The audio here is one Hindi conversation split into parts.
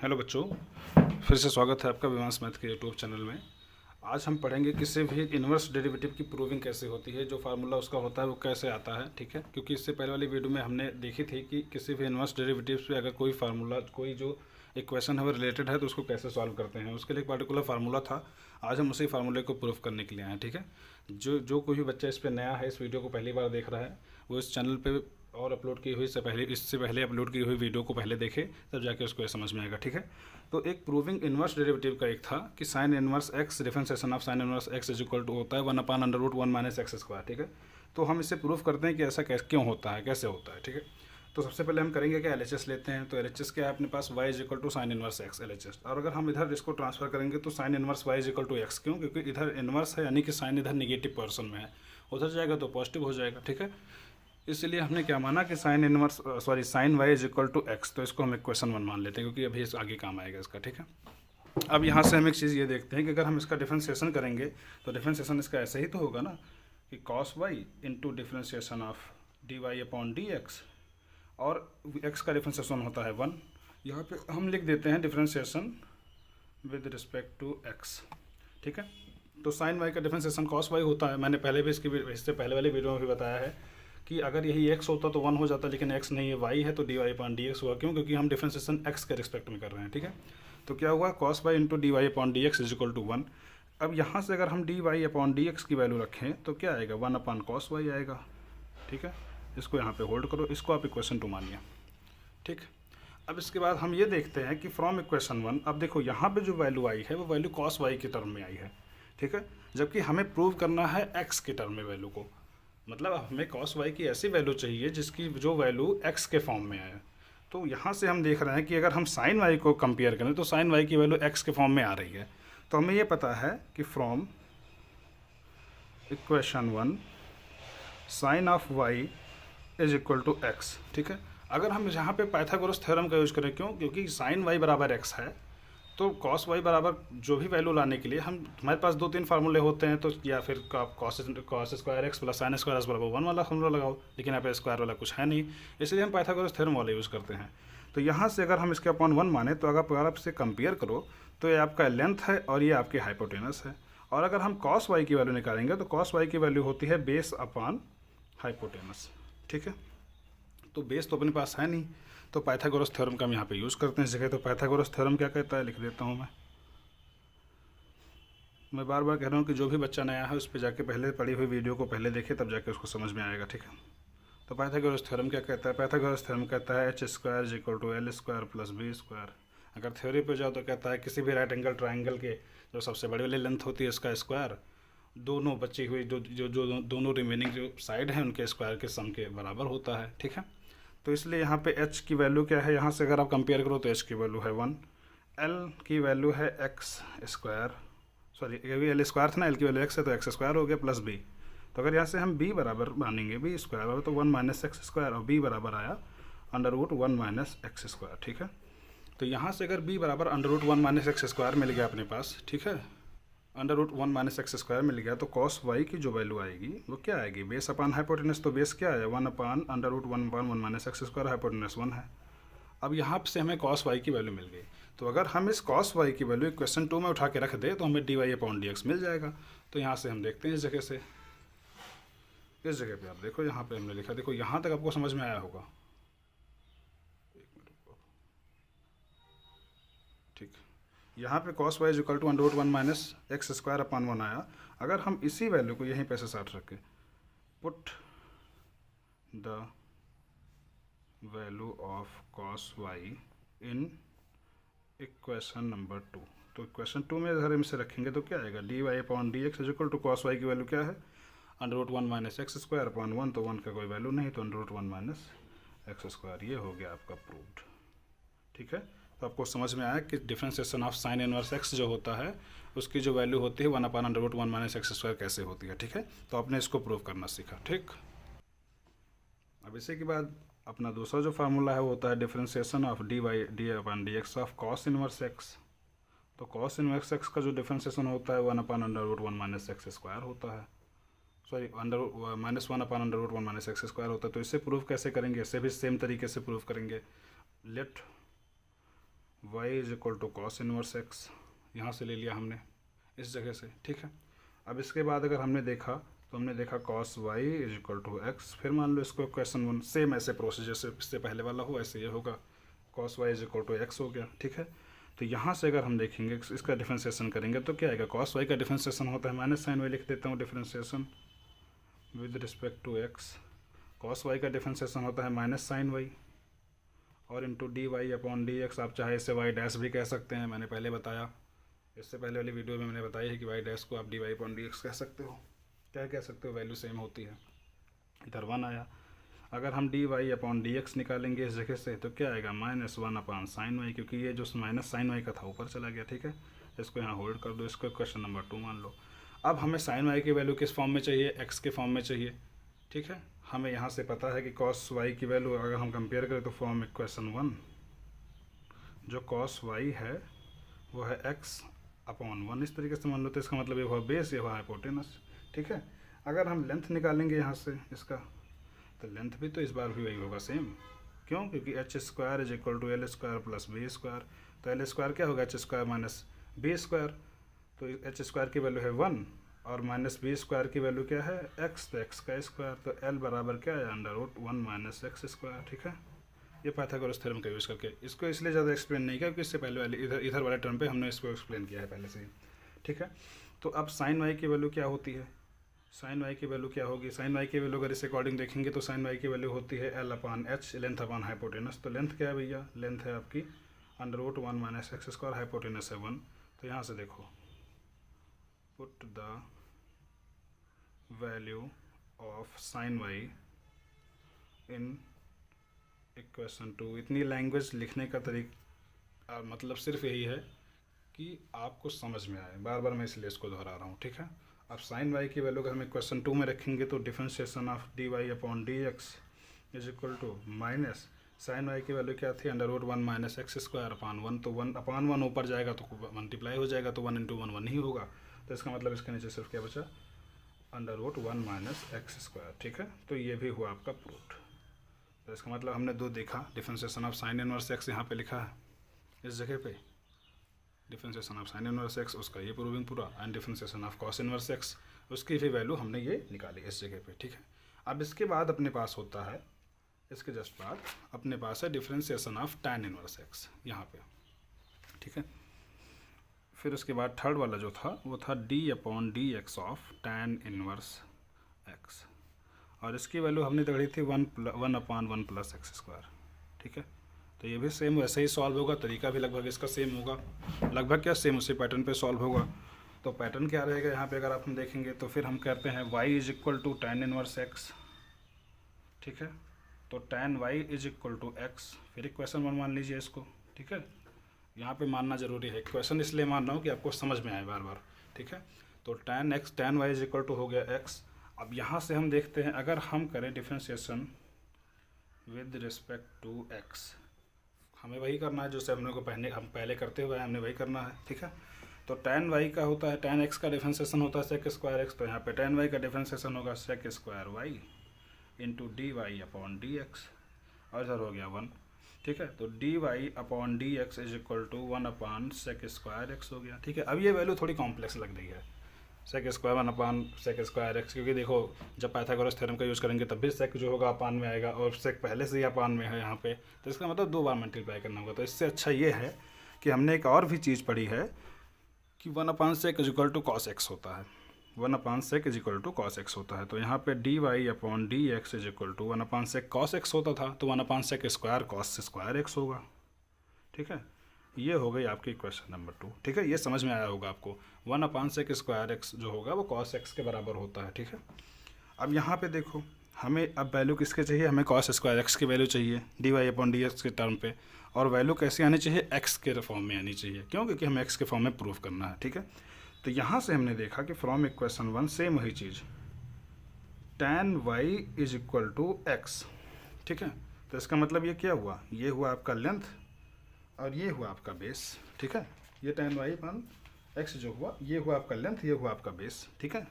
हेलो बच्चों, फिर से स्वागत है आपका विवांश मैथ के यूट्यूब चैनल में। आज हम पढ़ेंगे किसी भी इन्वर्स डेरिवेटिव की प्रूविंग कैसे होती है, जो फार्मूला उसका होता है वो कैसे आता है। ठीक है, क्योंकि इससे पहले वाली वीडियो में हमने देखी थी कि किसी भी इन्वर्स डेरिवेटिव पे अगर कोई फार्मूला, कोई जो इक्वेशन है वो रिलेटेड है तो उसको कैसे सॉल्व करते हैं, उसके लिए एक पर्टिकुलर फार्मूला था। आज हम उसी फार्मूले को प्रूव करने के लिए आए हैं। ठीक है, जो कोई भी बच्चा इस पर नया है, इस वीडियो को पहली बार देख रहा है, वो इस चैनल पे और अपलोड की हुई इससे पहले अपलोड की हुई वीडियो को पहले देखे, तब जाके उसको ये समझ में आएगा। ठीक है, तो एक प्रूविंग इन्वर्स डेरिवेटिव का एक था कि sine inverse x differentiation of sine inverse x is equal to होता है 1/√1 माइनस एक्स स्क्वायर। ठीक है, तो हम इससे प्रूव करते हैं कि ऐसा क्यों होता है, कैसे होता है। ठीक है, तो सबसे पहले हम करेंगे कि LHS लेते हैं। तो LHS क्या है अपने पास, y is equal to sine inverse x LHS। और अगर हम इधर इसको ट्रांसफर करेंगे तो sine inverse y is equal to x, क्यों? क्योंकि इधर इन्वर्स है, यानी कि साइन इधर निगेटिव पोर्शन में है, उधर जाएगा तो पॉजिटिव हो जाएगा। ठीक है, इसलिए हमने क्या माना कि sine y is equal to x. तो इसको हम इक्वेशन 1 मान लेते हैं, क्योंकि अभी इस आगे काम आएगा इसका। ठीक है, अब यहाँ से हम एक चीज़ ये देखते हैं कि अगर हम इसका डिफरेंशिएशन करेंगे तो डिफरेंशिएशन इसका ऐसे ही तो होगा ना कि cos y into differentiation of dy upon dx, और x का डिफरेंशिएशन होता है 1। यहाँ पे हम लिख देते हैं differentiation with respect to x। ठीक है, तो साइन y का डिफरेंशिएशन cos y होता है। मैंने पहले भी इससे पहले वाले वीडियो में भी बताया है कि अगर यही x होता तो 1 हो जाता, लेकिन x नहीं है, y है, तो dy अपॉन dx हुआ। क्यों? क्योंकि हम डिफरेंशिएशन x के रिस्पेक्ट में कर रहे हैं। ठीक है, तो क्या हुआ, cos y into dy upon dx is equal to 1। अब यहाँ से अगर हम dy अपॉन dx की वैल्यू रखें तो क्या आएगा, 1 अपॉन cos y आएगा। ठीक है, इसको यहाँ पे होल्ड करो, इसको आप इक्वेशन 2 मानिए। ठीक, अब इसके बाद हम ये देखते हैं कि फ्रॉम इक्वेशन 1, अब देखो यहाँ पे जो वैल्यू आई है वो वैल्यू cos y के टर्म में आई है। ठीक है, जबकि हमें प्रूव करना है x के टर्म में वैल्यू को, मतलब हमें cos y की ऐसी वैल्यू चाहिए जिसकी जो वैल्यू x के फॉर्म में आए। तो यहाँ से हम देख रहे हैं कि अगर हम साइन y को कंपेयर करें तो साइन y की वैल्यू x के फॉर्म में आ रही है। तो हमें ये पता है कि from equation 1 sine of y is equal to x. ठीक है, अगर हम यहाँ पे पाइथागोरस थ्योरम का यूज करें, क्यों? क्योंकि साइन y बराबर x है, तो cos y बराबर जो भी वैल्यू लाने के लिए हमारे पास 2-3 फार्मूले होते हैं, तो या फिर cos square x plus sine square x बराबर 1 वाला फार्मूला लगाओ, लेकिन यहाँ पे स्क्वायर वाला कुछ है नहीं, इसलिए हम पाइथागोरस थ्योरम वाला यूज़ करते हैं। तो यहाँ से अगर हम इसके अपॉन 1 माने तो अगर आप इसे कंपेयर करो तो ये आपका लेंथ है और ये आपकी हाइपोटेनस है। और अगर हम cos y की वैल्यू निकालेंगे तो cos y की वैल्यू होती है बेस अपॉन हाइपोटेनस। ठीक है, तो बेस तो अपने पास है नहीं, तो पाइथागोरस थ्योरम का हम यहाँ पे यूज़ करते हैं इस जगह। तो पाइथागोरस थ्योरम क्या कहता है, लिख देता हूँ मैं बार बार कह रहा हूँ कि जो भी बच्चा नया है उस पर जाके पहले पढ़ी हुई वीडियो को पहले देखे, तब जाके उसको समझ में आएगा। ठीक है, तो पाइथागोरस थ्योरम क्या कहता है, पाइथागोरस थ्योरम कहता है h square is equal to L square plus B square. अगर थ्योरी पे जाओ तो कहता है किसी भी राइट एंगल ट्राइंगल के जो सबसे बड़ी वाली लेंथ होती है इसका स्क्वायर दोनों बची हुई जो दोनों रिमेनिंग जो साइड हैं उनके स्क्वायर के सम के बराबर होता है। ठीक है, तो इसलिए यहाँ पे h की वैल्यू क्या है, यहाँ से अगर आप कंपेयर करो तो h की वैल्यू है 1, l की वैल्यू है एक्स स्क्वायर, सॉरी ये भी एल स्क्वायर था ना, l की वैल्यू x है तो एक्स स्क्वायर हो गया प्लस b। तो अगर यहाँ से हम b बराबर मानेंगे, b स्क्वायर बराबर तो 1 माइनस एक्स स्क्वायर, और b बराबर आया √1 माइनस एक्स स्क्वायर। ठीक है, तो यहाँ से अगर b बराबर √1 माइनस एक्स स्क्वायर मिल गया अपने पास, ठीक है, √1 माइनस एक्स स्क्वायर मिल गया, तो cos y की जो वैल्यू आएगी वो क्या आएगी, बेस अपॉन हाइपोटेनस। तो बेस क्या है, 1 upon √1 minus x square, hypotenuse 1 है। अब यहाँ से हमें cos y की वैल्यू मिल गई, तो अगर हम इस cos y की वैल्यू इक्वेशन 2 में उठा के रख दे तो हमें dy अपॉन dx मिल जाएगा। तो यहाँ से हम देखते हैं इस जगह से, इस जगह पे आप देखो, यहाँ पे हमने लिखा, देखो यहाँ तक आपको समझ में आया होगा। ठीक, यहाँ पे cos y is equal to √1 minus x square upon 1 आया। अगर हम इसी वैल्यू को यहीं पे से साथ रखें, put the value of cos y in equation number 2, तो इक्वेशन 2 में अगर हम इसे रखेंगे तो क्या आएगा, dy upon dx is equal to cos y की वैल्यू क्या है, √1 माइनस एक्स स्क्वायर अपॉन 1, तो 1 का कोई वैल्यू नहीं, तो √1 माइनस एक्स स्क्वायर। ये हो गया आपका प्रूव्ड। ठीक है, तो आपको समझ में आया कि differentiation of sine inverse x जो होता है उसकी जो वैल्यू होती है 1 अपॉन √1 माइनस एक्स स्क्वायर कैसे होती है। ठीक है, तो आपने इसको प्रूव करना सीखा। ठीक, अब इसी के बाद अपना दूसरा जो फार्मूला है वो होता है differentiation of D upon dx of cos inverse x. तो cos इनवर्स एक्स का जो डिफरेंशिएशन होता है 1 अपॉन √1 माइनस एक्स स्क्वायर होता है, sorry -1 upon √1 minus x square होता है। तो इसे प्रूव कैसे करेंगे, इसे भी सेम तरीके से प्रूव करेंगे। Let y is equal to cos inverse x, यहाँ से ले लिया हमने इस जगह से, ठीक है। अब इसके बाद अगर हमने देखा तो हमने देखा cos y is equal to x, फिर मान लो इसको क्वेश्चन 1 सेम ऐसे प्रोसेस जैसे इससे पहले वाला हो ऐसे ये होगा, cos y is equal to x हो गया, ठीक है। तो यहाँ से अगर हम देखेंगे इसका डिफरेंशिएशन करेंगे तो क्या आएगा, कॉस वाई का डिफरेंशिएशन होता है माइनस साइन वाई, लिख देता हूँ differentiation with respect to x, cos y का डिफरेंशिएशन होता है माइनस साइन वाई, और into d y upon d x, आप चाहे इसे वाई डैश भी कह सकते हैं, मैंने पहले बताया, इससे पहले वाली वीडियो में मैंने बताया है कि वाई डैश को आप d y upon d x कह सकते हो, क्या कह सकते हो, वैल्यू सेम होती है। इधर 1 आया, अगर हम d y upon d x निकालेंगे इस जगह से तो क्या आएगा, -1 अपॉन साइन वाई, क्योंकि ये जो माइनस साइन वाई का था ऊपर चला गया, ठीक है। इसको यहाँ होल्ड कर दो, इसको क्वेश्चन नंबर 2 मान लो। अब हमें साइन वाई की वैल्यू किस फॉर्म में चाहिए, एक्स के फॉर्म में चाहिए, ठीक है। हमें यहाँ से पता है कि कॉस वाई की वैल्यू अगर हम कंपेयर करें तो फॉर्म इक्वेशन 1 जो कॉस वाई है वो है एक्स अपॉन 1, इस तरीके से मान लो, तो इसका मतलब ये हुआ बेस, ये हुआ हाइपोटेनस, ठीक है। अगर हम लेंथ निकालेंगे यहाँ से इसका, तो लेंथ भी तो इस बार भी वही होगा सेम, क्यों, क्योंकि H square is equal to L square plus B square, तो एल स्क्वायर क्या होगा, H square minus B square, तो एच स्क्वायर की वैल्यू है 1 और माइनस बी स्क्वायर की वैल्यू क्या है एक्स, तो एक्स का स्क्वायर, तो एल बराबर क्या है √1 माइनस एक्स स्क्वायर, ठीक है। ये पाइथागोरस थ्योरम का यूज़ करके, इसको इसलिए ज़्यादा एक्सप्लेन नहीं किया क्योंकि इससे पहले वाले इधर वाले टर्म पे हमने इसको एक्सप्लेन किया है पहले से ही, ठीक है। तो अब साइन वाई की वैल्यू क्या होती है, साइन वाई की वैल्यू क्या होगी, साइन वाई की वैल्यू अगर इस अकॉर्डिंग देखेंगे तो साइन वाई की वैल्यू होती है L upon H, length upon hypotenuse, तो लेंथ क्या है भैया, लेंथ है आपकी √1 माइनस एक्स स्क्वायर, हाइपोटेनस है 1, तो यहाँ से देखो put the value of sine y in equation 2, इतनी लैंग्वेज लिखने का तरीका मतलब सिर्फ यही है कि आपको समझ में आए, बार बार मैं इसलिए इसको दोहरा रहा हूँ, ठीक है। अब साइन वाई की वैल्यू अगर हम इक्वेशन 2 में रखेंगे तो differentiation of d y upon d x is equal to minus sine y की वैल्यू क्या थी √1 माइनस एक्स स्क्वायर अपॉन 1, तो 1 अपॉन 1 ऊपर जाएगा तो मल्टीप्लाई हो जाएगा, तो 1 इंटू 1 1 ही होगा, तो इसका मतलब इसके नीचे सिर्फ क्या बचा √1 माइनस एक्स स्क्वायर, ठीक है। तो ये भी हुआ आपका प्रूफ, तो इसका मतलब हमने 2 देखा, differentiation of sine inverse x यहाँ पे लिखा है इस जगह पे, differentiation of sine inverse x उसका ये प्रूविंग पूरा, and differentiation of cos inverse x उसकी भी वैल्यू हमने ये निकाली इस जगह पे, ठीक है। अब इसके बाद अपने पास होता है, इसके जस्ट बाद अपने पास है differentiation of tan inverse x यहाँ पे, ठीक है। फिर उसके बाद थर्ड वाला जो था वो था D upon d x of tan inverse x, और इसकी वैल्यू हमने तगड़ी थी 1 अपॉन 1 प्लस एक्स स्क्वायर, ठीक है। तो ये भी सेम वैसे ही सॉल्व होगा, तरीका भी लगभग इसका सेम होगा, लगभग क्या सेम उसी पैटर्न पे सॉल्व होगा। तो पैटर्न क्या रहेगा यहाँ पे अगर आप हम देखेंगे तो फिर हम कहते हैं y is equal to tan inverse x, ठीक है। तो tan y is equal to x, फिर इक्वेशन 1 मान लीजिए इसको, ठीक है। यहाँ पे मानना जरूरी है, इक्वेशन इसलिए मान रहा हूँ कि आपको समझ में आए बार बार, ठीक है। तो tan y is equal to हो गया x। अब यहाँ से हम देखते हैं अगर हम करें differentiation with respect to x, हमें वही करना है जो से हम पहले करते हुए हमने वही करना है, ठीक है। तो टैन y का होता है, टैन x का डिफरेंशिएशन होता है सेक स्क्वायर x, तो यहाँ पे टैन y का डिफरेंशिएशन होगा sec square y into d y upon d x, और इधर हो गया 1, ठीक है। तो d y upon d x is equal to 1 upon sec square x हो गया, ठीक है। अब ये वैल्यू थोड़ी कॉम्प्लेक्स लग रही है, sec square 1 upon sec square x, क्योंकि देखो जब पाइथागोरस थ्योरम का यूज़ करेंगे तब भी सेक जो होगा अपान में आएगा, और सेक पहले से ही अपान में है यहाँ पे, तो इसका मतलब 2 बार मल्टीप्लाई करना होगा। तो इससे अच्छा ये है कि हमने एक और भी चीज़ पढ़ी है कि 1 upon sec is equal to cos x होता है, 1 upon sec is equal to cos x होता है। तो यहाँ पे d y upon d x is equal to 1 upon sec cos x होता था, तो 1 upon sec square cos square x होगा, ठीक है। ये हो गई आपकी क्वेश्चन नंबर 2, ठीक है। ये समझ में आया होगा आपको, 1 अपॉन सेक स्क्वायर एक्स जो होगा वो कॉस एक्स के बराबर होता है, ठीक है। अब यहाँ पे देखो हमें अब वैल्यू किसके चाहिए, हमें कॉस स्क्वायर एक्स की वैल्यू चाहिए d y upon d x के टर्म पे, और वैल्यू कैसे आनी चाहिए, एक्स के फॉर्म में आनी चाहिए, क्यों, क्योंकि हमें एक्स के फॉर्म में प्रूव करना है, ठीक है। तो यहाँ से हमने देखा कि फ्रॉम इक्वेशन 1 सेम वही चीज़, tan y is equal to x, ठीक है। तो इसका मतलब ये क्या हुआ, ये हुआ आपका लेंथ और ये हुआ आपका बेस, ठीक है। ये टैन वाई अपॉन एक्स जो हुआ ये हुआ आपका लेंथ, ये हुआ आपका बेस, ठीक है।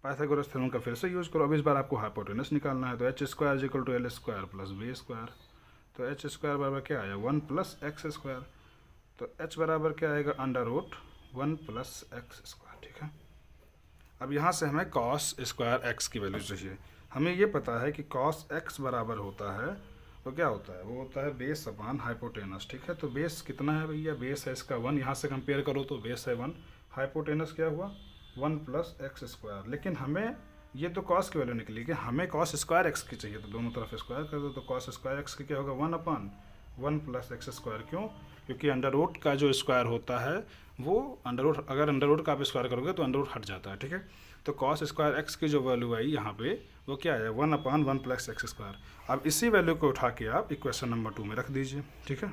पाइथागोरस थ्योरम का फिर से यूज़ करो, अब इस बार आपको हाइपोटेनस निकालना है, तो H square is equal to L square plus B square, तो एच स्क्वायर बराबर क्या आया 1 प्लस एक्स स्क्वायर, तो h बराबर क्या आएगा, under root 1 plus x square, ठीक है। अब यहाँ से हमें कॉस स्क्वायर एक्स की वैल्यू चाहिए। हमें ये पता है कि कॉस एक्स बराबर होता है, तो क्या होता है, वो होता है बेस अपॉन हाइपोटेनस, ठीक है। तो बेस कितना है भैया, बेस है इसका 1, यहाँ से कंपेयर करो तो बेस है 1, हाइपोटेनस क्या हुआ 1 प्लस एक्स स्क्वायर। लेकिन हमें ये तो कॉस की वैल्यू निकली कि हमें कॉस स्क्वायर एक्स की चाहिए, तो दोनों तरफ स्क्वायर कर दो, तो कॉस स्क्वायर एक्स की क्या होगा 1 अपॉन 1 प्लस एक्स स्क्वायर। क्यों, क्योंकि अंडर रूट का जो स्क्वायर होता है वो अंडर रूट, अगर अंडर रूट का आप स्क्वायर करोगे तो अंडर रूट हट जाता है, ठीक है। तो कॉस स्क्वायर एक्स की जो वैल्यू आई यहाँ पे वो क्या है 1 अपॉन 1 प्लस एक्स स्क्वायर। अब इसी वैल्यू को उठा के आप इक्वेशन नंबर 2 में रख दीजिए, ठीक है।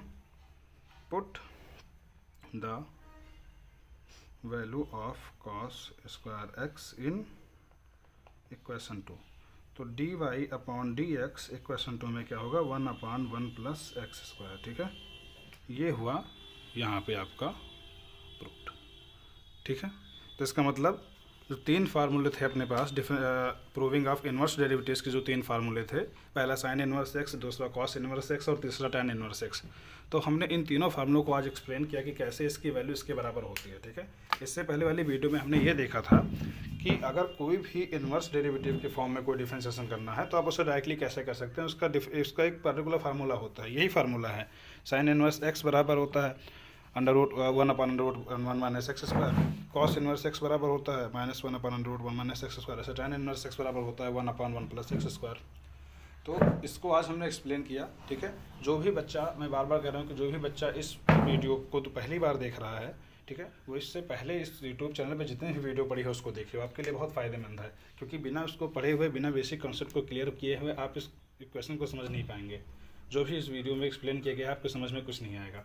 Put the value of cos square x in equation 2। तो d y upon d x equation 2 में क्या होगा 1 अपॉन 1 प्लस एक्स स्क्वायर, ठीक है। ये हुआ यहाँ पे आपका प्रूफ, ठीक है। तो इसका मतलब जो 3 फार्मूले थे अपने पास प्रूविंग ऑफ इन्वर्स डेरिवेटिव्स के, जो 3 फार्मूले थे, पहला साइन इन्वर्स एक्स, दूसरा कॉस इन्वर्स एक्स और तीसरा टैन इन्वर्स एक्स, तो हमने इन तीनों फार्मूलों को आज एक्सप्लेन किया कि कैसे इसकी वैल्यू इसके बराबर होती है, ठीक है। इससे पहले वाली वीडियो में हमने ये देखा था कि अगर कोई भी इन्वर्स डेरिवेटिव के फॉर्म में कोई डिफरेंशिएशन करना है तो आप उसे डायरेक्टली कैसे कर सकते हैं, उसका एक पर्टिकुलर फार्मूला होता है, यही फार्मूला है। साइन इन्वर्स एक्स बराबर होता है under root 1 upon under root 1 minus x square, cos inverse x बराबर होता है -1 upon under root 1 minus x square, ऐसे टैन इन्वर्स एक्स बराबर होता है 1 अपॉन 1 प्लस एक्स स्क्वायर। तो इसको आज हमने एक्सप्लेन किया, ठीक है। जो भी बच्चा, मैं बार बार कह रहा हूँ कि जो भी बच्चा इस वीडियो को तो पहली बार देख रहा है, ठीक है, वो इससे पहले इस यूट्यूब चैनल पे जितने भी वीडियो पढ़ी है उसको देखिए, आपके लिए बहुत फ़ायदेमंद है। क्योंकि बिना उसको पढ़े हुए, बिना बेसिक कॉन्सेप्ट को क्लियर किए हुए आप इस इक्वेशन को समझ नहीं पाएंगे। जो भी इस वीडियो में एक्सप्लेन किया गया आपको समझ में कुछ नहीं आएगा,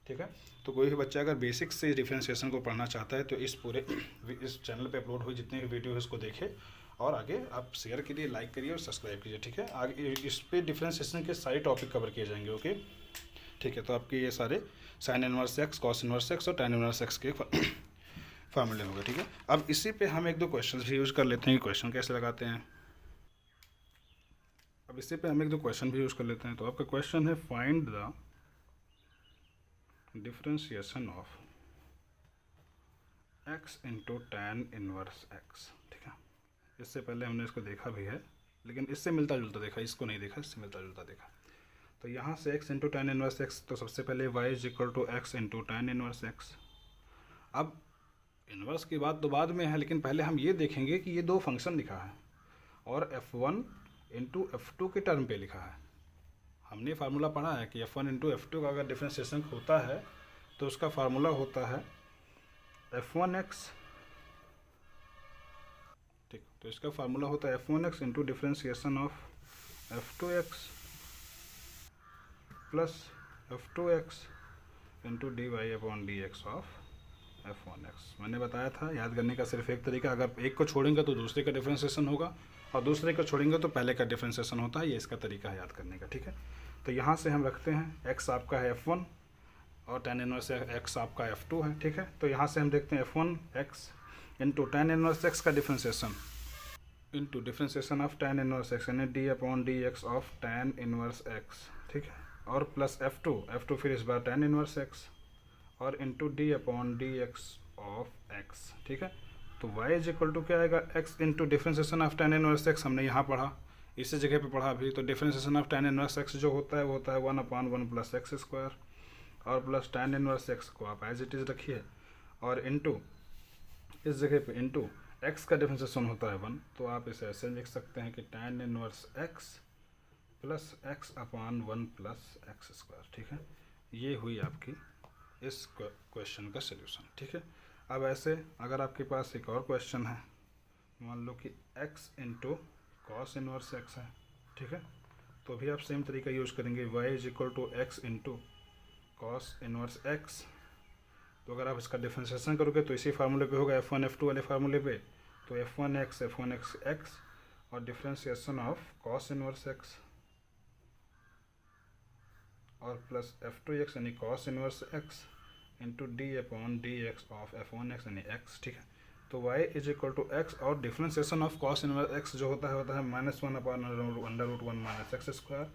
ठीक है। तो कोई भी बच्चा अगर बेसिक से डिफरेंशिएशन को पढ़ना चाहता है तो इस चैनल पे अपलोड हुई जितने भी वीडियो है उसको देखे और आगे आप शेयर करिए, लाइक करिए और सब्सक्राइब कीजिए, ठीक है। आगे इस पे डिफरेंशिएशन के सारे टॉपिक कवर किए जाएंगे, ओके, ठीक है। तो आपके ये सारे sine inverse x, cos inverse x और टैन इनवर्स एक्स के फार्मूले होंगे, ठीक है। अब इसी पे हम 1-2 क्वेश्चन भी यूज़ कर लेते हैं कि क्वेश्चन कैसे लगाते हैं। अब इसी पे हम 1-2 क्वेश्चन भी यूज़ कर लेते हैं। तो आपका क्वेश्चन है find the differentiation of x into tan inverse x, ठीक है। इससे पहले हमने इसको देखा भी है, लेकिन इससे मिलता जुलता देखा, इसको नहीं देखा, इससे मिलता जुलता देखा। तो यहाँ से x into tan inverse x, तो सबसे पहले y is equal to x into tan inverse x। अब इनवर्स की बात तो बाद में है, लेकिन पहले हम ये देखेंगे कि ये 2 फंक्शन लिखा है और f1 इंटू f2 के टर्म पे लिखा है। हमने फार्मूला पढ़ा है कि f1 इंटू f2 का अगर डिफरेंशिएशन होता है तो उसका फार्मूला होता है f1x, ठीक। तो इसका फार्मूला होता है f1x into differentiation of f2x plus f2x into dy upon dx of f1x। मैंने बताया था याद करने का सिर्फ एक तरीका, अगर एक को छोड़ेंगे तो दूसरे का डिफरेंशिएशन होगा और दूसरे को छोड़ेंगे तो पहले का डिफरेंशिएशन होता है। ये इसका तरीका है याद करने का, ठीक है। तो यहाँ से हम रखते हैं x आपका है f1 और टैन इनवर्स x आपका f2 है, ठीक है। तो यहाँ से हम देखते हैं f1x into tan inverse x का differentiation into differentiation of tan inverse x यानी D upon d x of tan inverse x, ठीक है। और प्लस f2 फिर इस बार टैन इनवर्स x और into d upon d x of x, ठीक है। तो y इज इक्वल टू क्या आएगा x into differentiation of tan inverse x, हमने यहाँ पढ़ा, इसी जगह पे पढ़ा भी। तो differentiation of tan inverse x जो होता है वो होता है 1 अपॉन 1 प्लस एक्स स्क्वायर और प्लस टैन इनवर्स x को आप एज इट इज़ रखिए और इंटू इस जगह पे इंटू x का डिफरेंशिएशन होता है 1, तो आप इसे ऐसे लिख सकते हैं कि tan inverse x plus x upon 1 plus x square, ठीक है। ये हुई आपकी इस क्वेश्चन का सलूशन, ठीक है। अब ऐसे अगर आपके पास एक और क्वेश्चन है, मान लो कि x into cos inverse x है, ठीक है, तो भी आप सेम तरीका यूज़ करेंगे y is equal to x into cos inverse x। तो अगर आप इसका डिफरेंशिएशन करोगे तो इसी फार्मूले पे होगा f1 f2 वाले फार्मूले पे, तो f1x x और differentiation of cos inverse x और प्लस f2x यानी cos inverse x into d upon d x of f1x यानी x, ठीक है। तो y is equal to x और differentiation of cos inverse x जो होता है -1 upon under root 1 minus x square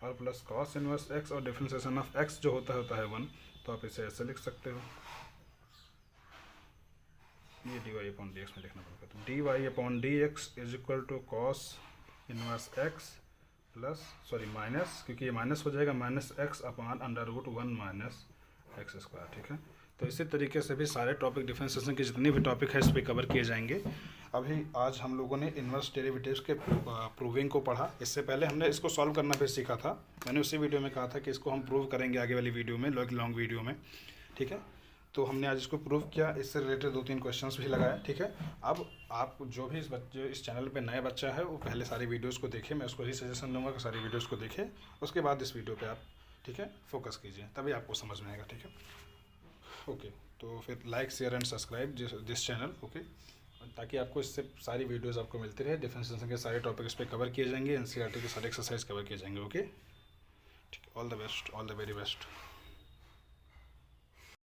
और प्लस कॉस इनवर्स x और डिफरेंशिएशन ऑफ x जो होता है 1 तो आप इसे ऐसे लिख सकते हो, ये dy अपॉन डी एक्स में लिखना पड़ेगा। तो dy upon d x is equal to cos inverse x plus minus, क्योंकि ये माइनस हो जाएगा, minus x upon under root 1 minus x square. ठीक है, तो इसी तरीके से भी सारे टॉपिक डिफरेंशिएशन के जितने भी टॉपिक है इस पर कवर किए जाएंगे। अभी आज हम लोगों ने इन्वर्स डेरिवेटिव्स के प्रूविंग को पढ़ा। इससे पहले हमने इसको सॉल्व करना भी सीखा था। मैंने उसी वीडियो में कहा था कि इसको हम प्रूव करेंगे आगे वाली वीडियो में, लॉन्ग वीडियो में। ठीक है, तो हमने आज इसको प्रूव किया, इससे रिलेटेड 2-3 क्वेश्चंस भी लगाए। ठीक है, अब आप जो भी इस चैनल पे नया बच्चा है वो पहले सारी वीडियोस को देखे। मैं उसको ही सजेशन दूंगा कि सारी वीडियोस को देखे, उसके बाद इस वीडियो पे आप ठीक है फोकस कीजिए, तभी आपको समझ में आएगा। ठीक है, ओके, तो फिर like share and subscribe this channel, okay, ताकि आपको इससे सारी वीडियोस आपको मिलती रहे। डिफरेंशिएशन के सारे टॉपिक इस पर कवर किए जाएंगे, एनसीईआरटी के सारे एक्सरसाइज कवर किए जाएंगे। ओके, ठीक, all the best, all the very best.